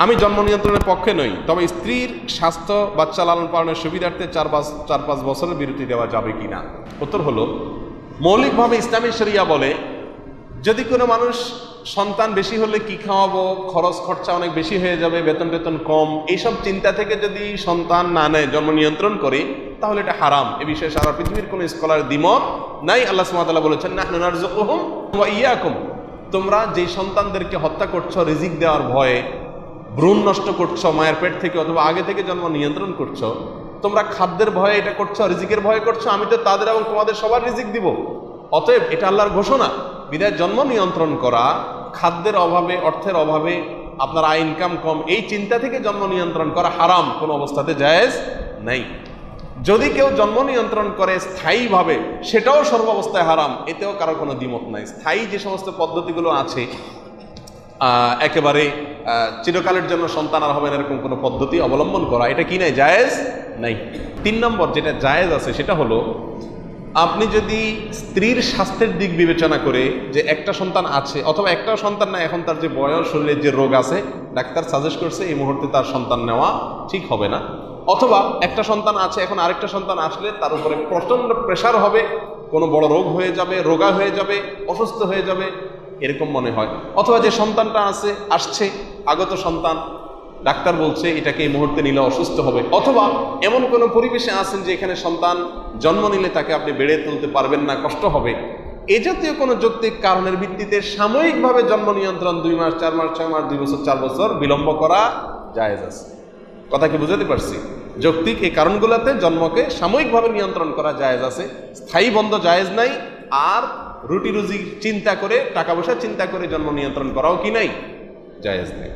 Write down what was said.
আমি জন্ম নিয়ন্ত্রণের পক্ষে নই, তবে স্ত্রীর স্বাস্থ্য বাচ্চা লালন পালনের সুবিধার্থে 4-5 বছরের বিরতি দেওয়া যাবে কিনা। উত্তর হলো, মৌলিকভাবে ইসলামী শরিয়া বলে যদি কোনো মানুষ সন্তান বেশি হলে কি খাওয়াবো, খরচ খরচা অনেক বেশি হয়ে যাবে, বেতন কম, এইসব চিন্তা থেকে যদি সন্তান না নেয়, জন্ম নিয়ন্ত্রণ করে, তাহলে এটা হারাম। এ বিষয়ে সারা পৃথিবীর কোনো স্কলার দ্বিমত নাই। আল্লাহ সুবহানাহু ওয়া তাআলা বলেছেন, নাহনু নারযুকুহুম ওয়া ইয়্যাকুম, তোমরা যে সন্তানদেরকে হত্যা করছো রিজিক দেওয়ার ভয়ে, ভ্রূণ নষ্ট করছো মায়ের পেট থেকে অথবা আগে থেকে জন্ম নিয়ন্ত্রণ করছো, তোমরা খাদ্যের ভয়ে এটা করছো, রিজিকের ভয়ে করছো, আমি তো তাদের এবং তোমাদের সবার রিজিক দিব। অতএব এটা আল্লাহর ঘোষণা। বিদায় জন্ম নিয়ন্ত্রণ করা, খাদ্যের অভাবে, অর্থের অভাবে, আপনার আয় ইনকাম কম, এই চিন্তা থেকে জন্ম নিয়ন্ত্রণ করা হারাম, কোনো অবস্থাতে জায়েজ নাই। যদি কেউ জন্ম নিয়ন্ত্রণ করে স্থায়ীভাবে, সেটাও সর্বাবস্থায় হারাম, এতেও কারোর কোনো দ্বিমত নাই। স্থায়ী যে সমস্ত পদ্ধতিগুলো আছে, একেবারে চিরকালের জন্য সন্তান আর হবে না এরকম কোনো পদ্ধতি অবলম্বন করা, এটা কি নাই, জায়েজ নাই। 3 নম্বর যেটা জায়েজ আছে সেটা হলো, আপনি যদি স্ত্রীর স্বাস্থ্যের দিক বিবেচনা করে যে একটা সন্তান আছে অথবা একটা সন্তান না, এখন তার যে বয়স, শরীরের যে রোগ আছে, ডাক্তার সাজেস্ট করছে এই মুহূর্তে তার সন্তান নেওয়া ঠিক হবে না, অথবা একটা সন্তান আছে, এখন আরেকটা সন্তান আসলে তার উপরে প্রচন্ড প্রেশার হবে, কোনো বড় রোগ হয়ে যাবে, রোগা হয়ে যাবে, অসুস্থ হয়ে যাবে, এরকম মনে হয়, অথবা যে সন্তানটা আসছে আগত সন্তান, ডাক্তার বলছে এটাকে এই মুহূর্তে নিলে অসুস্থ হবে, অথবা এমন কোনো পরিবেশে আছেন যে এখানে সন্তান জন্ম নিলে তাকে আপনি বেড়ে তুলতে পারবেন না, কষ্ট হবে, এ জাতীয় কোনো যৌক্তিক কারণের ভিত্তিতে সাময়িকভাবে জন্ম নিয়ন্ত্রণ 2 মাস, 4 মাস, 6 মাস, 2 বছর, 4 বছর বিলম্ব করা জায়েজ আছে। কথা কি বুঝাতে পারছি? যৌক্তিক এই কারণগুলোতে জন্মকে সাময়িকভাবে নিয়ন্ত্রণ করা জায়েজ আছে, স্থায়ী বন্ধ জায়েজ নাই। আর রুটি রুজি চিন্তা করে, টাকা পয়সা চিন্তা করে জন্ম নিয়ন্ত্রণ করাও কি নাই, জায়েজ নেই।